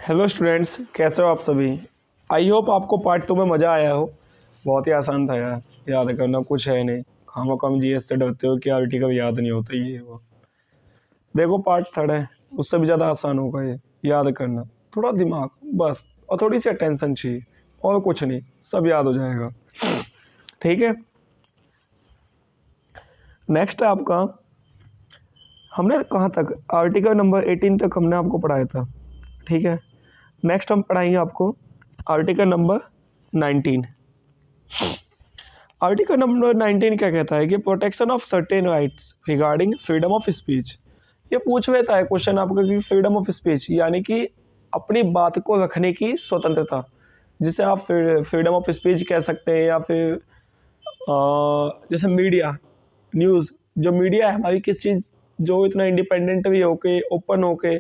Hello students, कैसे हो आप सभी। आई होप आपको पार्ट 2 में मज़ा आया हो। बहुत ही आसान था यार, याद करना कुछ है नहीं। खामखा जीएस से डरते हो कि आर्टिकल याद नहीं होता, ये वो। देखो पार्ट 3 है, उससे भी ज़्यादा आसान होगा ये याद करना। थोड़ा दिमाग बस, और थोड़ी सी अटेंशन चाहिए, और कुछ नहीं, सब याद हो जाएगा। ठीक है, नेक्स्ट है आपका। हमने कहाँ तक, आर्टिकल नंबर 18 तक हमने आपको पढ़ाया था। ठीक है, नेक्स्ट हम पढ़ाएंगे आपको आर्टिकल नंबर 19। आर्टिकल नंबर 19 क्या कहता है कि protection of certain rights regarding freedom of speech. ये पूछ लेता है क्वेश्चन आपका कि फ्रीडम ऑफ स्पीच यानी कि अपनी बात को रखने की स्वतंत्रता, जिसे आप फ्रीडम ऑफ स्पीच कह सकते हैं, या फिर जैसे मीडिया, न्यूज़, जो मीडिया है हमारी, किस चीज़ जो इतना इंडिपेंडेंट भी होके, ओपन होके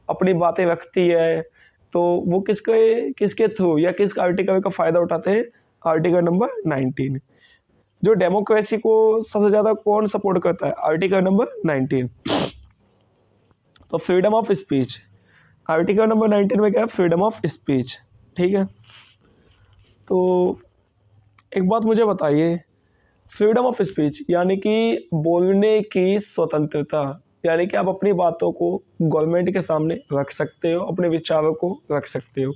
अपनी बातें रखती है, तो वो किसके किसके थ्रू या किस आर्टिकल का फ़ायदा उठाते हैं। Article number 19। जो डेमोक्रेसी को सबसे ज़्यादा कौन सपोर्ट करता है, आर्टिकल नंबर 19। तो freedom of speech, article number 19 में क्या है, फ्रीडम ऑफ स्पीच। ठीक है, तो एक बात मुझे बताइए, फ्रीडम ऑफ स्पीच यानी कि बोलने की स्वतंत्रता, यानी कि आप अपनी बातों को गवर्नमेंट के सामने रख सकते हो, अपने विचारों को रख सकते हो,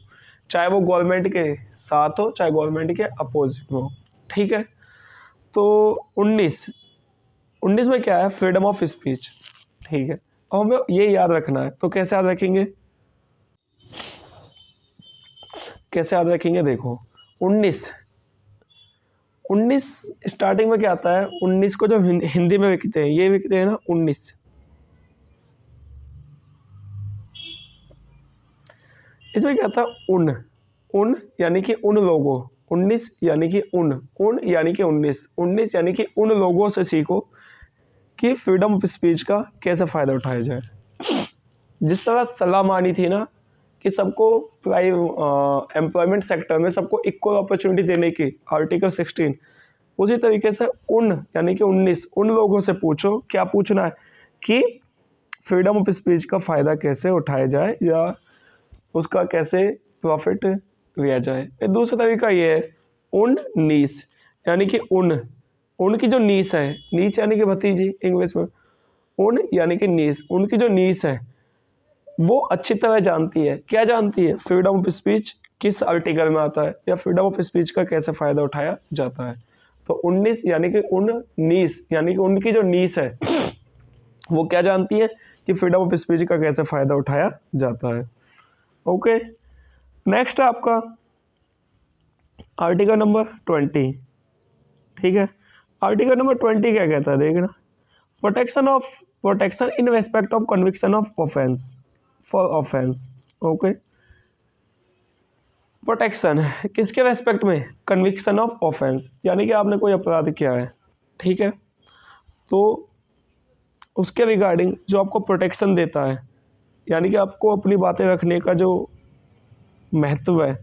चाहे वो गवर्नमेंट के साथ हो, चाहे गवर्नमेंट के अपोजिट हो। ठीक है, तो 19 में क्या है, फ्रीडम ऑफ स्पीच। ठीक है, और हमें ये याद रखना है, तो कैसे याद रखेंगे, कैसे याद रखेंगे, देखो 19 स्टार्टिंग में क्या आता है, 19 को जब हिंदी में लिखते हैं, ये लिखते हैं ना 19। इसमें क्या था, उन यानी कि उन लोगों, 19 यानी कि उन यानी कि 19 यानी कि उन लोगों से सीखो कि फ्रीडम ऑफ स्पीच का कैसे फ़ायदा उठाया जाए। जिस तरह सलाह मानी थी ना कि सबको एम्प्लॉयमेंट सेक्टर में सबको इक्वल अपॉर्चुनिटी देने की, आर्टिकल 16, उसी तरीके से उन यानी कि 19 उन लोगों से पूछो, क्या पूछना है कि फ्रीडम ऑफ स्पीच का फ़ायदा कैसे उठाया जाए या उसका कैसे प्रॉफिट लिया जाए। एक दूसरा तरीका ये है, उन नीस यानी कि उनकी जो नीस है, नीस यानी कि भतीजी इंग्लिश में, उन यानी कि नीस, उनकी जो नीस है वो अच्छी तरह जानती है, क्या जानती है, फ्रीडम ऑफ स्पीच किस आर्टिकल में आता है या फ्रीडम ऑफ स्पीच का कैसे फ़ायदा उठाया जाता है। तो 19 यानी कि उन नीस यानी कि उनकी जो नीस है वो क्या जानती है कि फ्रीडम ऑफ स्पीच का कैसे फ़ायदा उठाया जाता है। ओके, नेक्स्ट है आपका आर्टिकल नंबर 20। ठीक है, आर्टिकल नंबर 20 क्या कहता है, देखना, protection in respect of conviction of offence for offence. Okay, protection किसके रेस्पेक्ट में, कन्विक्शन ऑफ ऑफेंस, यानी कि आपने कोई अपराध किया है। ठीक है, तो उसके रिगार्डिंग जो आपको प्रोटेक्शन देता है, यानी कि आपको अपनी बातें रखने का जो महत्व है,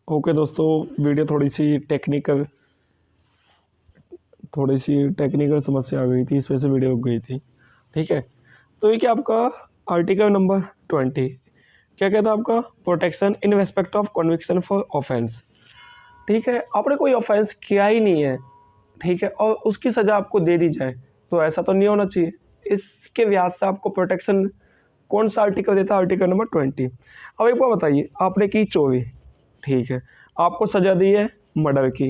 ओके दोस्तों, वीडियो थोड़ी सी टेक्निकल समस्या आ गई थी, इस वजह से वीडियो रुक गई थी। ठीक है, तो ये क्या आपका आर्टिकल नंबर 20 क्या कहता है, आपका protection in respect of conviction for offence. ठीक है, आपने कोई ऑफेंस किया ही नहीं है, ठीक है, और उसकी सज़ा आपको दे दी जाए, तो ऐसा तो नहीं होना चाहिए। इसके लिहाज से आपको प्रोटेक्शन कौन सा आर्टिकल देता है, आर्टिकल नंबर 20। अब एक बार बताइए, आपने की चोरी, ठीक है, आपको सज़ा दी है मर्डर की,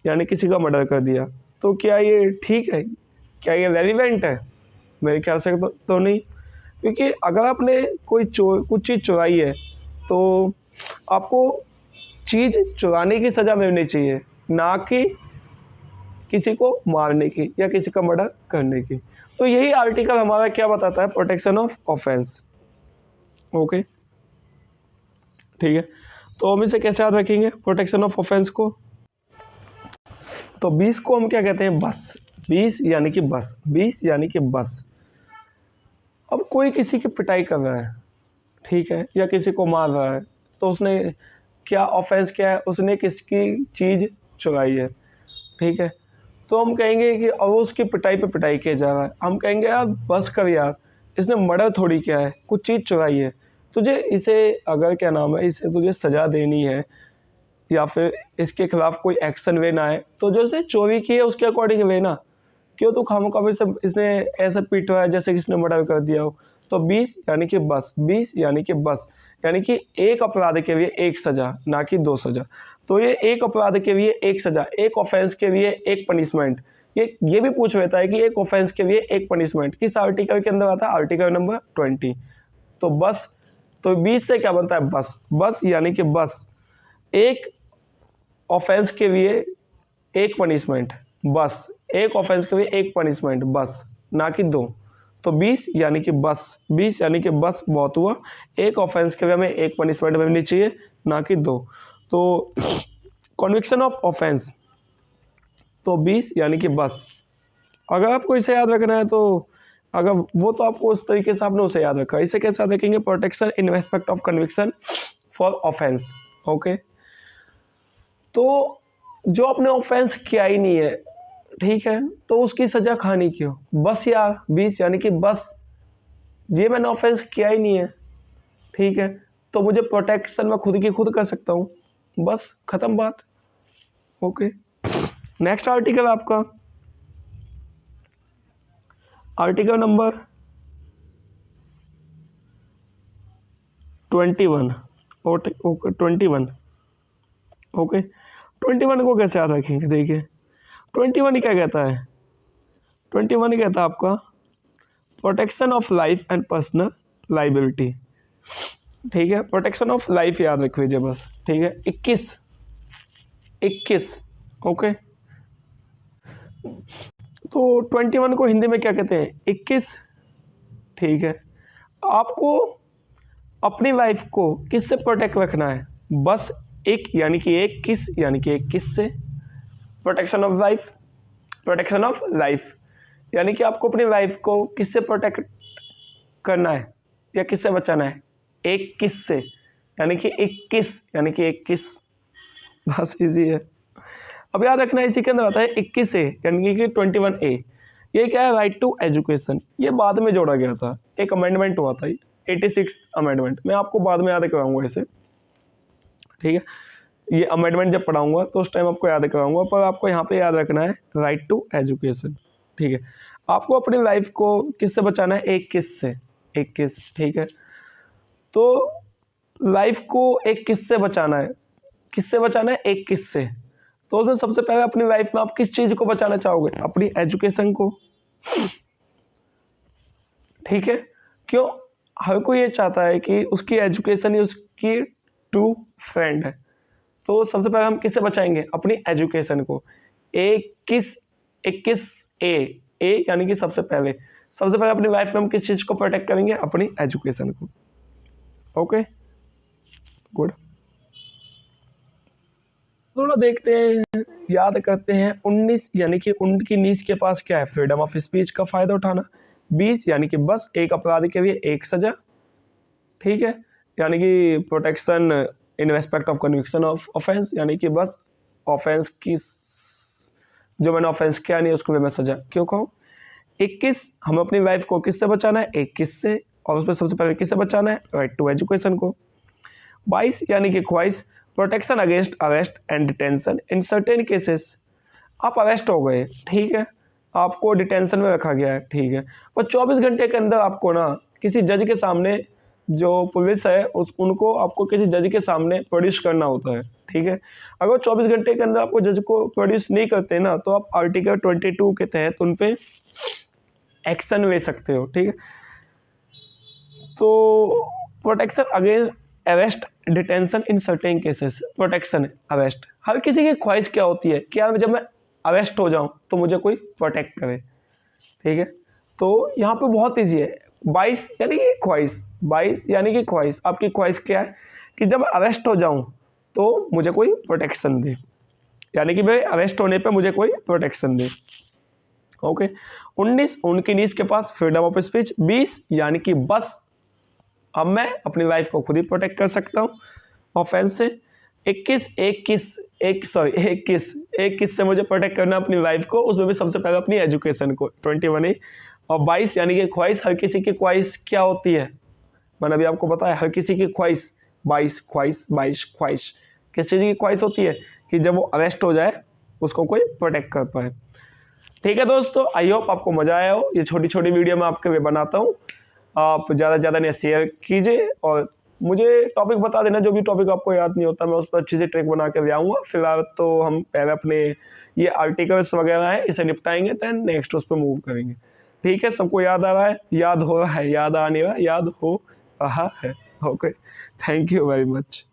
यानी किसी का मर्डर कर दिया, तो क्या ये ठीक है, क्या ये रेलिवेंट है, मेरे ख्याल से तो नहीं। क्योंकि अगर आपने कुछ चीज़ चुराई है तो आपको चीज़ चुराने की सज़ा मिलनी चाहिए, ना कि किसी को मारने की या किसी का मर्डर करने की। तो यही आर्टिकल हमारा क्या बताता है, प्रोटेक्शन ऑफ ऑफेंस। ओके, ठीक है। तो हम इसे कैसे याद रखेंगे प्रोटेक्शन ऑफ ऑफेंस को? तो 20 को हम क्या कहते हैं, बस। 20 यानी कि बस, 20 यानी कि बस। अब कोई किसी की पिटाई कर रहा है, ठीक है, या किसी को मार रहा है, तो उसने क्या ऑफेंस क्या है, उसने किसकी चीज़ चुराई है, ठीक है। तो हम कहेंगे कि अब उसकी पिटाई पे पिटाई किया जा रहा है, हम कहेंगे यार बस कर यार, इसने मर्डर थोड़ी किया है, कुछ चीज़ चुराई है, तुझे इसे अगर क्या नाम है, इसे तुझे सज़ा देनी है या फिर इसके खिलाफ कोई एक्शन लेना है, तो जो इसने चोरी की है उसके अकॉर्डिंग लेना। क्यों तू खामोखा से इसने ऐसा पीट रहा है जैसे किसने मर्डर कर दिया हो। तो 20 यानी कि बस, 20 यानी कि बस, यानी कि एक अपराध के लिए एक सज़ा, ना कि 2 सज़ा। तो ये एक अपराध के लिए एक सज़ा, एक ऑफेंस के लिए एक पनिशमेंट, ये भी पूछ लेता है कि एक ऑफेंस के लिए एक पनिशमेंट किस आर्टिकल के अंदर आता है, आर्टिकल नंबर 20। तो बस, तो 20 से क्या बनता है, बस। बस यानी कि बस, एक ऑफेंस के लिए एक पनिशमेंट, बस, एक ऑफेंस के लिए एक पनिशमेंट, बस, ना कि 2। तो 20 यानी कि बस, 20 यानी कि बस बहुत हुआ, एक ऑफेंस के लिए हमें एक पनिशमेंट मिलनी चाहिए, ना कि 2। तो कन्विक्शन ऑफ ऑफेंस, तो 20 यानी कि बस। अगर आपको इसे याद रखना है तो अगर वो तो आपको उस तरीके से आपने उसे याद रखा, इसे कैसे याद रखेंगे, protection in respect of conviction for offence. Okay, तो जो आपने ऑफेंस किया ही नहीं है, ठीक है, तो उसकी सज़ा खानी क्यों, बस यार 20 यानी कि बस, ये मैंने ऑफेंस किया ही नहीं है, ठीक है, तो मुझे प्रोटेक्शन मैं खुद की खुद कर सकता हूँ, बस ख़त्म बात। ओके, नेक्स्ट आर्टिकल आपका आर्टिकल नंबर 21। ओके, 21। ओके, 21 को कैसे याद रखेंगे, देखिए 21 क्या कहता है, 21 कहता है आपका protection of life and personal liability, ठीक है, प्रोटेक्शन ऑफ लाइफ याद रख लीजिए बस, ठीक है। 21। ओके, तो 21 को हिंदी में क्या कहते हैं, 21, ठीक है। आपको अपनी लाइफ को किससे प्रोटेक्ट रखना है, बस एक यानी कि एक, किस यानी कि एक किस से, protection of life, protection of life यानी कि आपको अपनी लाइफ को किससे प्रोटेक्ट करना है या किससे बचाना है, एक किस से, यानी कि 21 यानी कि 21, बस इजी है। अब याद रखना है इसी के अंदर आता है 21 ए यानी कि 21A। ये क्या है, राइट टू एजुकेशन, ये बाद में जोड़ा गया था, एक अमेंडमेंट हुआ था, 86 अमेंडमेंट, मैं आपको बाद में याद कराऊंगा इसे, ठीक है। ये अमेंडमेंट जब पढ़ाऊंगा तो उस टाइम आपको याद कराऊंगा, पर आपको यहाँ पे याद रखना है राइट टू एजुकेशन, ठीक है। आपको अपनी लाइफ को किससे बचाना है, एक किस से, एक किस, ठीक है। तो लाइफ को एक किस से बचाना है, किससे बचाना है, एक किस से। तो उसमें सबसे पहले अपनी लाइफ में आप किस चीज़ को बचाना चाहोगे, अपनी एजुकेशन को, ठीक है। क्यों, हर कोई ये चाहता है कि उसकी एजुकेशन ही उसकी ट्रू फ्रेंड है। तो सबसे पहले हम किससे बचाएंगे, अपनी एजुकेशन को। 21 ए यानी कि सबसे पहले अपनी लाइफ में हम किस चीज़ को प्रोटेक्ट करेंगे, अपनी एजुकेशन को। Okay, good. थोड़ा देखते हैं, याद करते हैं। 19 यानी कि उनकी नीच के पास क्या है, फ्रीडम ऑफ स्पीच का फ़ायदा उठाना। 20 यानी कि बस, एक अपराध के लिए एक सज़ा, ठीक है, यानी कि protection in respect of conviction of offence, यानी कि बस ऑफेंस की जो मैंने ऑफेंस किया नहीं उसको मैं सज़ा क्यों कहूँ। 21 हम अपनी लाइफ को किससे बचाना है, एक किस से, और उसमें सबसे पहले किससे बचाना है, राइट टू एजुकेशन को। 22 यानी कि ख्वाहिश, protection against arrest and detention in certain cases. आप अरेस्ट हो गए, ठीक है, आपको डिटेंशन में रखा गया है, ठीक है, और 24 घंटे के अंदर आपको ना किसी जज के सामने, जो पुलिस है उनको आपको किसी जज के सामने प्रोड्यूस करना होता है, ठीक है। अगर 24 घंटे के अंदर आपको जज को प्रोड्यूस नहीं करते ना, तो आप आर्टिकल 22 के तहत उन पे एक्शन ले सकते हो, ठीक है। तो protection against arrest detention in certain cases, protection arrest. हर किसी की ख्वाहिश क्या होती है कि यार जब मैं अरेस्ट हो जाऊं तो मुझे कोई प्रोटेक्ट करे, ठीक है। तो यहाँ पे बहुत ईजी है, 22 यानी कि ख्वाहिश, 22 यानी कि ख्वाहिश, आपकी ख्वाहिश क्या है कि जब अरेस्ट हो जाऊं तो मुझे कोई प्रोटेक्शन दे, यानी कि मेरे अरेस्ट होने पे मुझे कोई प्रोटेक्शन दे, ओके। 19 उनकी नीज के पास फ्रीडम ऑफ स्पीच। 20 यानी कि बस अब मैं अपनी लाइफ को खुद ही प्रोटेक्ट कर सकता हूँ ऑफेंस से। 21 से मुझे प्रोटेक्ट करना अपनी लाइफ को, उसमें भी सबसे पहले अपनी एजुकेशन को, 21 और 22 यानी कि ख्वाहिश, हर किसी की ख्वाहिश क्या होती है, मैंने अभी आपको बताया हर किसी की ख्वाहिश, 22 ख्वाहिश किस चीज़ की ख्वाहिश होती है कि जब वो अरेस्ट हो जाए उसको कोई प्रोटेक्ट कर पाए। ठीक है दोस्तों, आई होप आपको मजा आया हो। ये छोटी छोटी वीडियो मैं आपके लिए बनाता हूँ, आप ज़्यादा से ज़्यादा इन्हें शेयर कीजिए और मुझे टॉपिक बता देना, जो भी टॉपिक आपको याद नहीं होता मैं उस पर अच्छी सी ट्रिक बना के ले आऊँगा। फिलहाल तो हम पहले अपने ये आर्टिकल्स वगैरह हैं इसे निपटाएंगे, दैन नेक्स्ट उस पर मूव करेंगे। ठीक है, सबको याद आ रहा है, याद हो रहा है, याद आने वाला, याद हो रहा है। Okay, thank you very much.